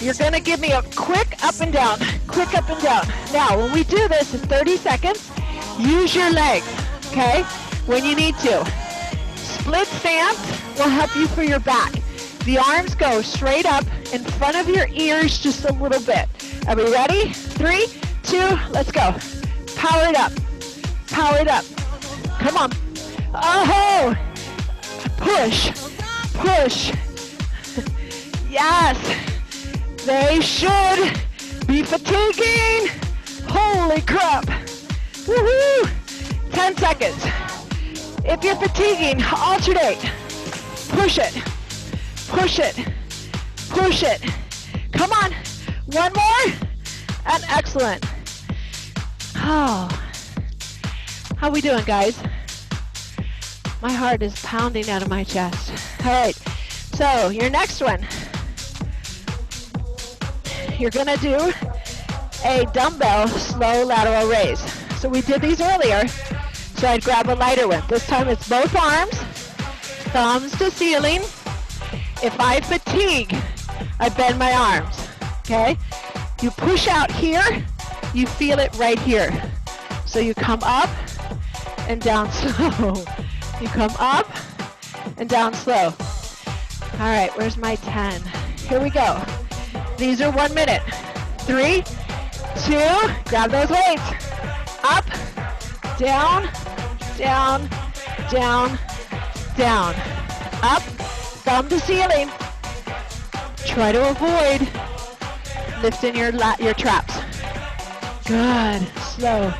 You're gonna give me a quick up and down, quick up and down. Now, when we do this in 30 seconds, use your legs, okay? When you need to. Split stance will help you for your back. The arms go straight up in front of your ears just a little bit. Are we ready? 3, 2, let's go. Power it up. Power it up. Come on. Oh! Push. Push. Yes. They should be fatiguing. Holy crap. Woohoo! 10 seconds. If you're fatiguing, alternate. Push it. Push it. Push it. Come on. One more. And excellent. Oh. How we doing, guys? My heart is pounding out of my chest. All right. So your next one. You're going to do a dumbbell slow lateral raise. So we did these earlier. So I'd grab a lighter one. This time it's both arms, thumbs to ceiling. If I fatigue, I bend my arms, okay? You push out here, you feel it right here. So you come up and down slow. You come up and down slow. All right, where's my 10? Here we go. These are 1 minute. 3, 2, grab those weights. Up, down, down, down, down. Up, thumb to ceiling. Try to avoid lifting your traps. Good. Slow.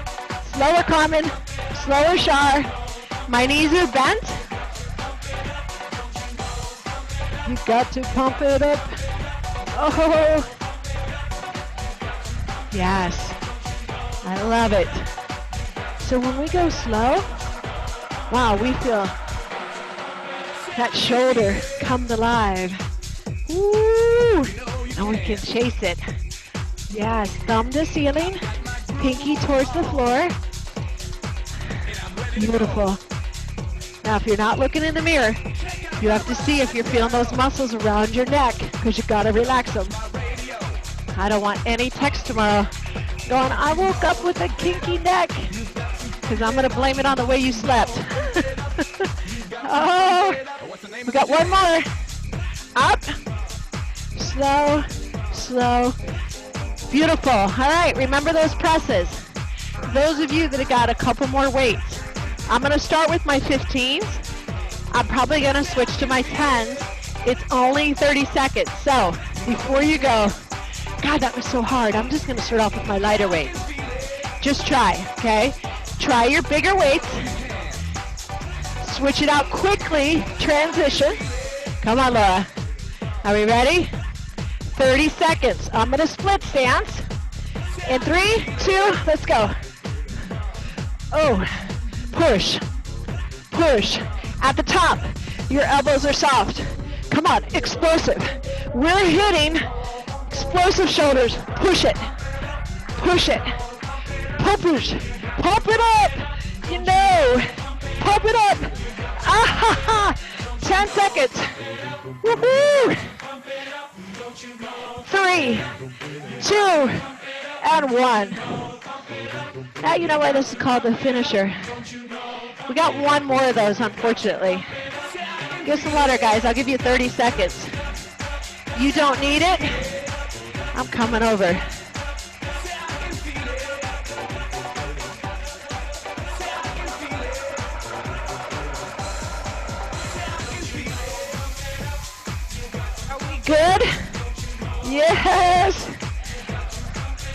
Slower Carmen. Slower Shar. My knees are bent. You got to pump it up. Oh. Yes. I love it. So when we go slow, wow, we feel that shoulder come to life. Woo! And we can chase it. Yes, thumb to ceiling, pinky towards the floor. Beautiful. Now, if you're not looking in the mirror, you have to see if you're feeling those muscles around your neck, because you've got to relax them. I don't want any text tomorrow going, I woke up with a kinky neck, because I'm going to blame it on the way you slept. Oh, we got one more. Up, slow, slow. Beautiful. All right, remember those presses. Those of you that have got a couple more weights, I'm going to start with my 15s. I'm probably going to switch to my 10s. It's only 30 seconds. So before you go, God, that was so hard. I'm just going to start off with my lighter weights. Just try, okay? Try your bigger weights. Switch it out quickly. Transition. Come on, Laura. Are we ready? 30 seconds. I'm going to split stance. In 3, 2, let's go. Oh, push, push. At the top, your elbows are soft. Come on, explosive. We're hitting explosive shoulders. Push it, push it. Push, pump it up. You know, pump it up. Ah ha ha. 10 seconds. Woohoo! 3, 2, and 1. Now you know why this is called the finisher. We got one more of those, unfortunately. Get some water, guys. I'll give you 30 seconds. You don't need it? I'm coming over. Good? Yes!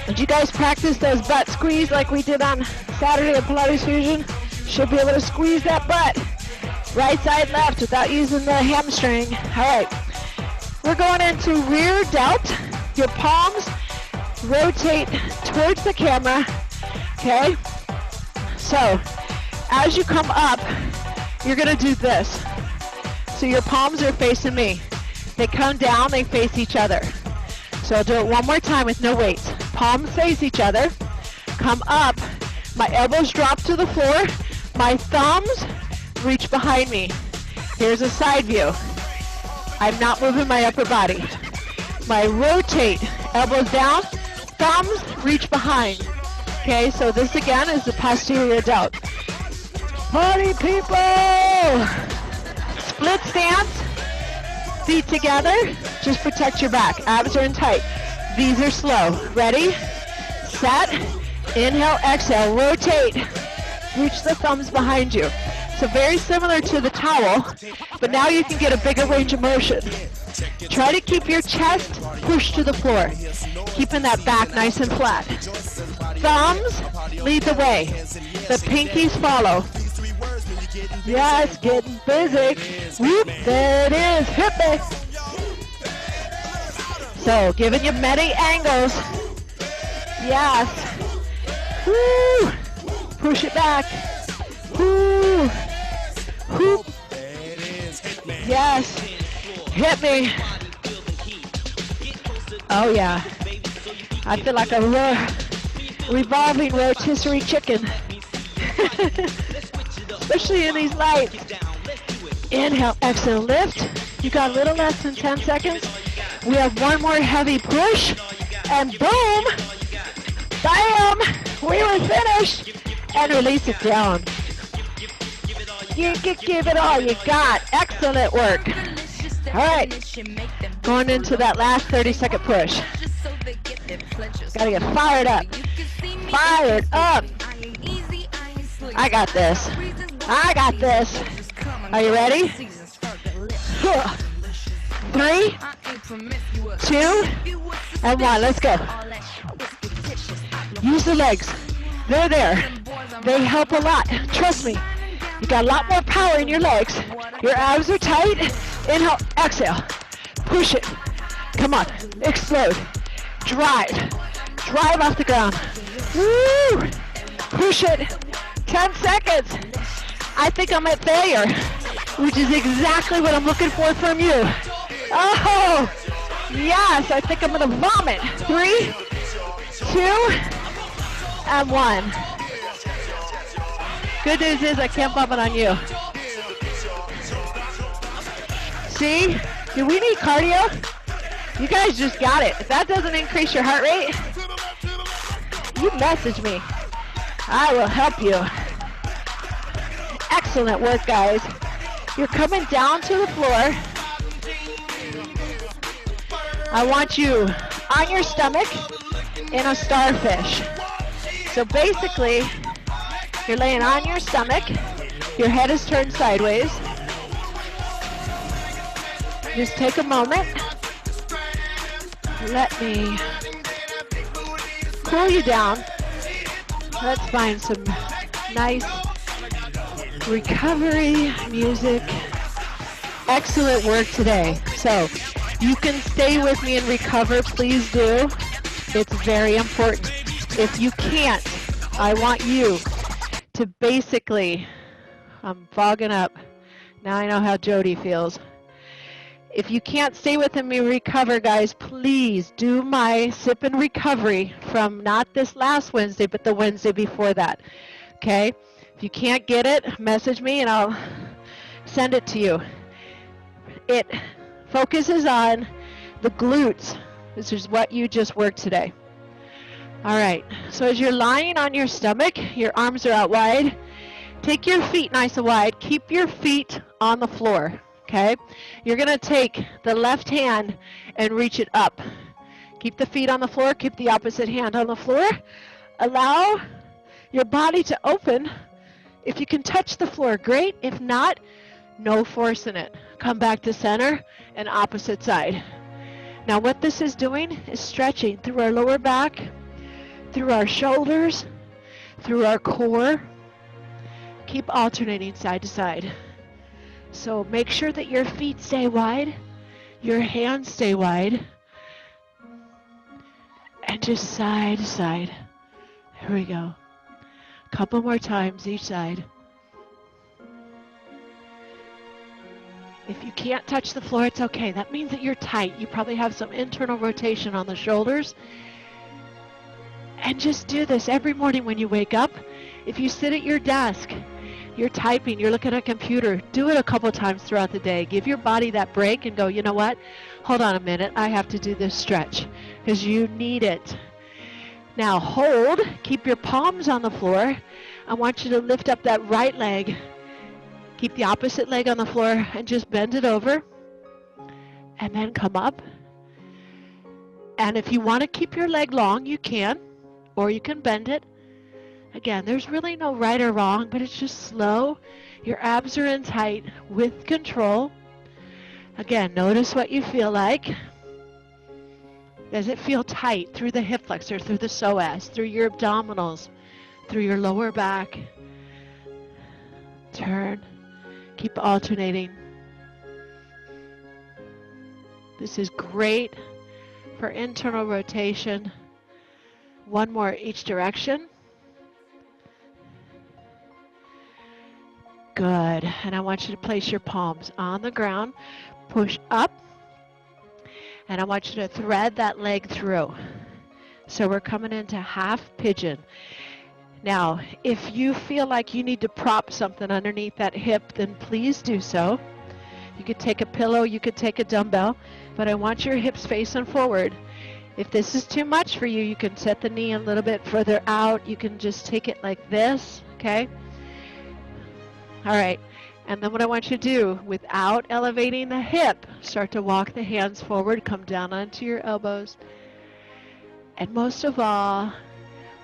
Did you guys practice those butt squeeze like we did on Saturday at Pilates Fusion? Should be able to squeeze that butt. Right side, left without using the hamstring. All right. We're going into rear delt. Your palms rotate towards the camera. Okay? So, as you come up, you're going to do this. So your palms are facing me. They come down, they face each other. So I'll do it one more time with no weights. Palms face each other. Come up. My elbows drop to the floor. My thumbs reach behind me. Here's a side view. I'm not moving my upper body. My rotate, elbows down, thumbs reach behind. Okay, so this again is the posterior delt. Party people! Split stance. Feet together, just protect your back. Abs are in tight. These are slow. Ready? Set. Inhale, exhale, rotate. Reach the thumbs behind you. So very similar to the towel, but now you can get a bigger range of motion. Try to keep your chest pushed to the floor, keeping that back nice and flat. Thumbs lead the way. The pinkies follow. Yes, getting busy. Whoop, there it is. Hip it. So, giving you many angles. Yes. Woo. Push it back. Woo. Whoop. Yes. Hit me. Oh, yeah. I feel like a revolving rotisserie chicken. Especially in these lights. Inhale, exhale, lift. You got a little less than 10 seconds. We have one more heavy push, and boom, bam, we were finished. And release it down. You can give it all you got. Excellent work. All right, going into that last 30-second push. Gotta get fired up. Fired up. I got this. I got this. Are you ready? 3, 2, and 1. Let's go. Use the legs. They're there. They help a lot. Trust me. You got a lot more power in your legs. Your abs are tight. Inhale, exhale. Push it. Come on. Explode. Drive. Drive off the ground. Woo! Push it. 10 seconds. I think I'm at failure, which is exactly what I'm looking for from you. Oh, yes, I think I'm going to vomit. 3, 2, and 1. Good news is I can't vomit on you. See? Do we need cardio? You guys just got it. If that doesn't increase your heart rate, you message me. I will help you. Excellent work, guys. You're coming down to the floor. I want you on your stomach in a starfish. So basically, you're laying on your stomach. Your head is turned sideways. Just take a moment. Let me cool you down. Let's find some nice recovery music. Excellent work today. So you can stay with me and recover, please do. It's very important. If you can't, I want you to basically, I'm fogging up. Now I know how Jody feels. If you can't stay with me recover, guys, please do my sip and recovery from not this last Wednesday, but the Wednesday before that. Okay? If you can't get it, message me and I'll send it to you. It focuses on the glutes. This is what you just worked today. All right, so as you're lying on your stomach, your arms are out wide. Take your feet nice and wide. Keep your feet on the floor, okay? You're going to take the left hand and reach it up. Keep the feet on the floor. Keep the opposite hand on the floor. Allow your body to open. If you can touch the floor, great. If not, no force in it. Come back to center and opposite side. Now what this is doing is stretching through our lower back, through our shoulders, through our core. Keep alternating side to side. So make sure that your feet stay wide, your hands stay wide, and just side to side. Here we go. A couple more times each side. If you can't touch the floor, it's okay. That means that you're tight. You probably have some internal rotation on the shoulders. And just do this every morning when you wake up. If you sit at your desk, you're typing, you're looking at a computer, do it a couple times throughout the day. Give your body that break and go, you know what? Hold on a minute. I have to do this stretch because you need it. Now hold. Keep your palms on the floor. I want you to lift up that right leg. Keep the opposite leg on the floor and just bend it over. And then come up. And if you want to keep your leg long, you can. Or you can bend it. Again, there's really no right or wrong, but it's just slow. Your abs are in tight with control. Again, notice what you feel like. Does it feel tight through the hip flexor, through the psoas, through your abdominals, through your lower back? Turn. Keep alternating. This is great for internal rotation. One more each direction. Good. And I want you to place your palms on the ground. Push up. And I want you to thread that leg through. So we're coming into half pigeon. Now, if you feel like you need to prop something underneath that hip, then please do so. You could take a pillow, you could take a dumbbell, but I want your hips facing forward. If this is too much for you, you can set the knee a little bit further out. You can just take it like this, okay? All right, and then what I want you to do, without elevating the hip, start to walk the hands forward, come down onto your elbows. And most of all,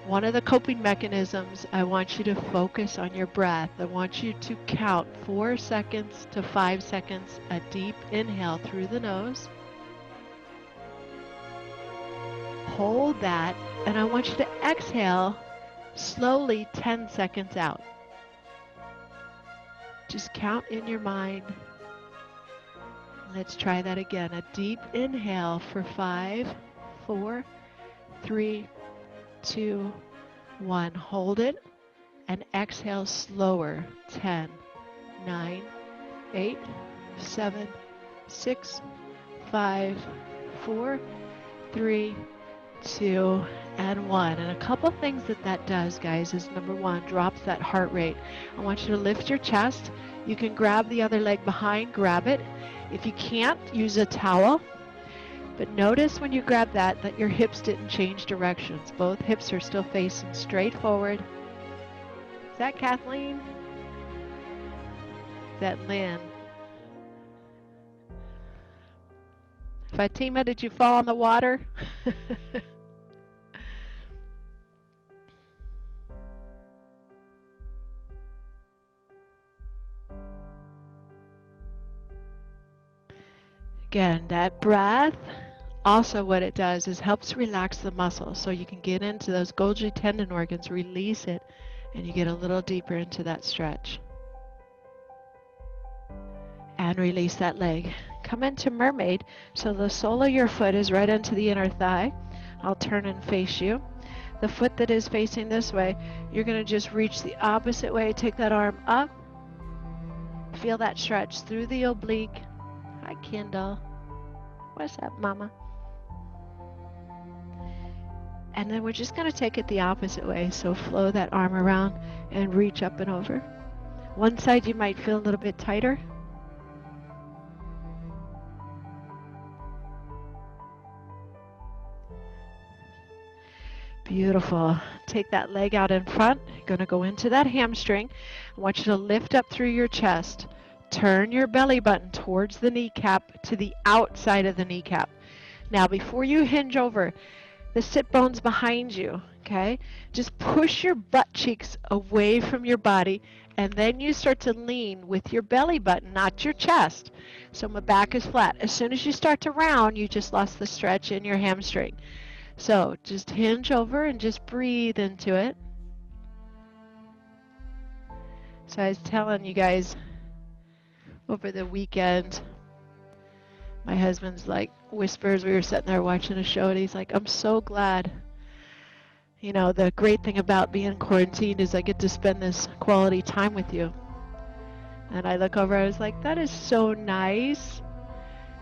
one of the coping mechanisms, I want you to focus on your breath. I want you to count 4 seconds to 5 seconds, a deep inhale through the nose. Hold that, and I want you to exhale slowly 10 seconds out. Just count in your mind. Let's try that again. A deep inhale for 5, 4, 3, 2, 1. Hold it and exhale slower. 10, 9, 8, 7, 6, 5, 4, 3, 2, and 1. And a couple things that does, guys, is number one, drops that heart rate. I want you to lift your chest. You can grab the other leg behind, grab it. If you can't, use a towel. But notice when you grab that your hips didn't change directions. Both hips are still facing straight forward. Is that Kathleen? Is that Lynn? Fatima, did you fall in the water? Again, that breath, also what it does is helps relax the muscles so you can get into those Golgi tendon organs, release it, and you get a little deeper into that stretch. And release that leg. Come into mermaid, so the sole of your foot is right into the inner thigh. I'll turn and face you. the foot that is facing this way, you're going to just reach the opposite way. Take that arm up. Feel that stretch through the oblique. Hi, Kendall. What's up, Mama? And then we're just going to take it the opposite way. So flow that arm around and reach up and over. One side you might feel a little bit tighter. Beautiful. Take that leg out in front. You're going to go into that hamstring. I want you to lift up through your chest. Turn your belly button towards the kneecap to the outside of the kneecap. Now, before you hinge over, the sit bone's behind you, okay? Just push your butt cheeks away from your body, and then you start to lean with your belly button, not your chest. So my back is flat. As soon as you start to round, you just lost the stretch in your hamstring. So just hinge over and just breathe into it. So I was telling you guys over the weekend, my husband's like whispers, we were sitting there watching a show, and he's like, I'm so glad. You know, the great thing about being quarantined is I get to spend this quality time with you. And I look over, I was like, that is so nice.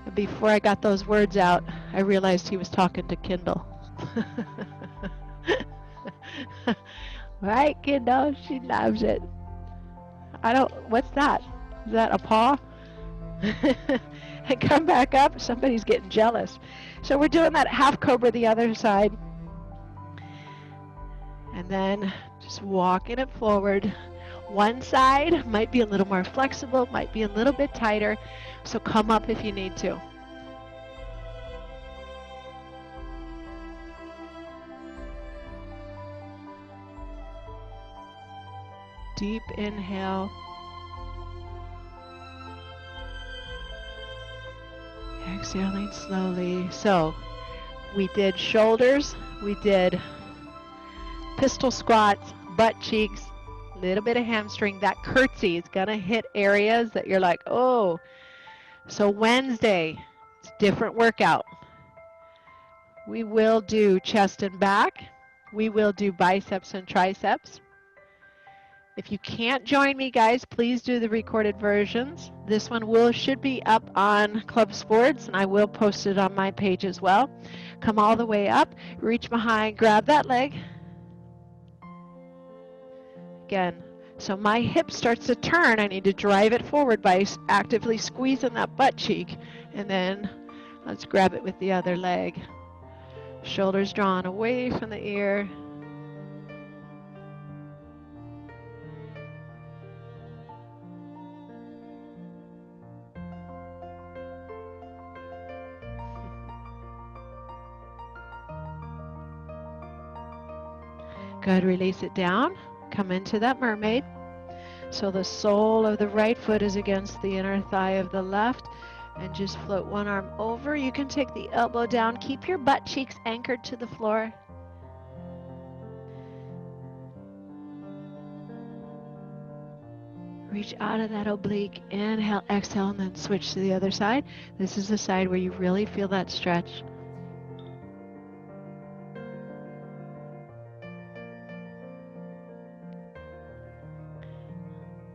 And before I got those words out, I realized he was talking to Kendall. Right, Kendall? She loves it. What's that? Is that a paw? And come back up. Somebody's getting jealous. So we're doing that half cobra the other side. And then just walking it forward. One side might be a little more flexible, might be a little bit tighter. So come up if you need to. Deep inhale. Exhaling slowly. So we did shoulders, we did pistol squats, butt cheeks, a little bit of hamstring. That curtsy is going to hit areas that you're like, oh. So Wednesday, it's a different workout. We will do chest and back. We will do biceps and triceps. If you can't join me, guys, please do the recorded versions. This one should be up on ClubSport, and I will post it on my page as well. Come all the way up, reach behind, grab that leg. Again, so my hip starts to turn. I need to drive it forward by actively squeezing that butt cheek. And then let's grab it with the other leg. Shoulders drawn away from the ear. Good, release it down. Come into that mermaid. So the sole of the right foot is against the inner thigh of the left. And just float one arm over. You can take the elbow down. Keep your butt cheeks anchored to the floor. Reach out of that oblique. Inhale, exhale, and then switch to the other side. This is the side where you really feel that stretch.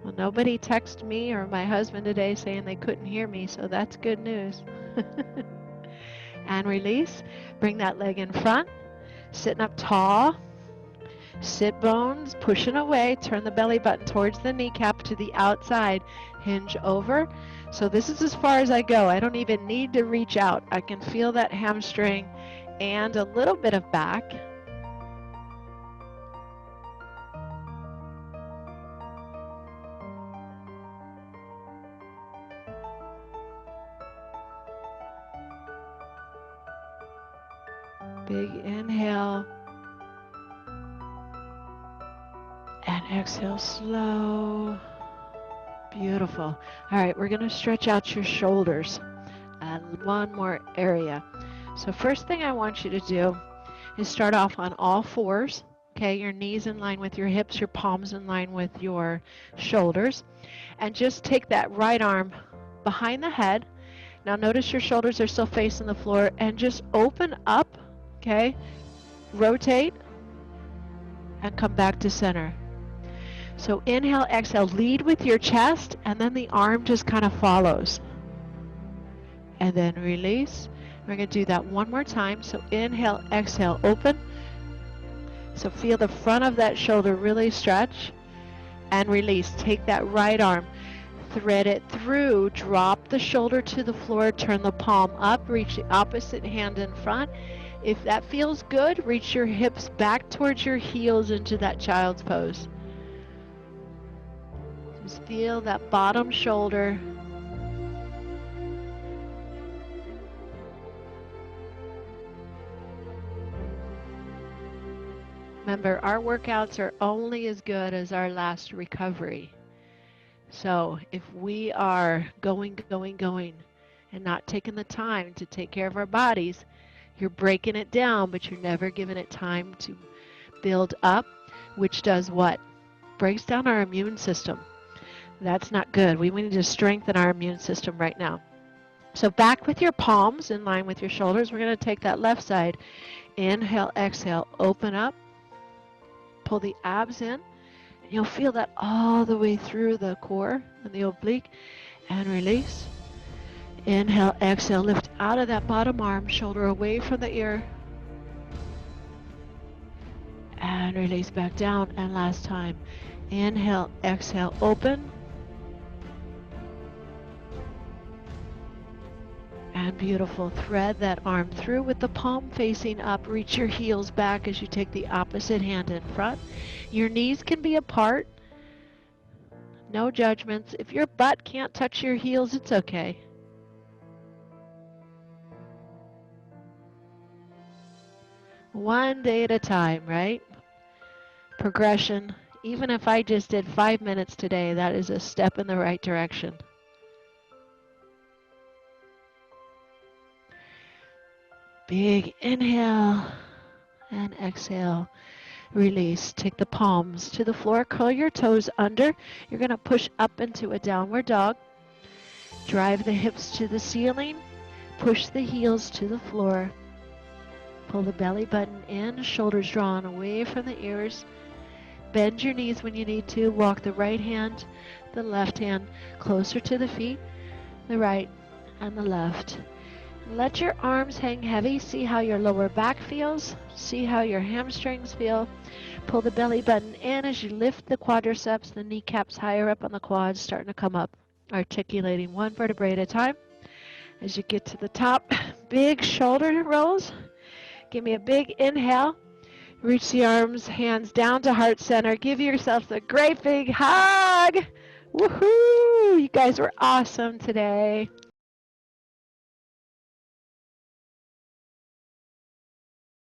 Well, nobody texted me or my husband today saying they couldn't hear me, so that's good news. And release. Bring that leg in front. Sitting up tall. Sit bones, pushing away. Turn the belly button towards the kneecap to the outside. Hinge over. So this is as far as I go. I don't even need to reach out. I can feel that hamstring and a little bit of back. Big inhale. And exhale slow. Beautiful. All right, we're going to stretch out your shoulders and one more area. So first thing I want you to do is start off on all fours. Okay, your knees in line with your hips, your palms in line with your shoulders. And just take that right arm behind the head. Now notice your shoulders are still facing the floor and just open up. Okay, rotate and come back to center. So inhale, exhale, lead with your chest, and then the arm just kind of follows. And then release. We're going to do that one more time. So inhale, exhale, open. So feel the front of that shoulder really stretch, and release. Take that right arm, thread it through, drop the shoulder to the floor, turn the palm up, reach the opposite hand in front. If that feels good, reach your hips back towards your heels into that child's pose. Just feel that bottom shoulder. Remember, our workouts are only as good as our last recovery. So if we are going, and not taking the time to take care of our bodies, you're breaking it down, but you're never giving it time to build up, which does what? Breaks down our immune system. That's not good. We need to strengthen our immune system right now. So back with your palms in line with your shoulders. We're going to take that left side. Inhale, exhale, open up. Pull the abs in. And you'll feel that all the way through the core and the oblique. And release. Inhale, exhale, lift out of that bottom arm, shoulder away from the ear. And release back down. And last time. Inhale, exhale, open. And beautiful. Thread that arm through with the palm facing up. Reach your heels back as you take the opposite hand in front. Your knees can be apart. No judgments. If your butt can't touch your heels, it's okay. One day at a time, right? Progression. Even if I just did 5 minutes today, that is a step in the right direction. Big inhale and exhale. Release. Take the palms to the floor. Curl your toes under. You're going to push up into a downward dog. Drive the hips to the ceiling. Push the heels to the floor. Pull the belly button in. Shoulders drawn away from the ears. Bend your knees when you need to. Walk the right hand, the left hand closer to the feet. The right and the left. Let your arms hang heavy. See how your lower back feels. See how your hamstrings feel. Pull the belly button in as you lift the quadriceps, the kneecaps higher up on the quads, starting to come up. Articulating one vertebrae at a time. As you get to the top, big shoulder rolls. Give me a big inhale. Reach the arms, hands down to heart center. Give yourself a great big hug. Woohoo! You guys were awesome today.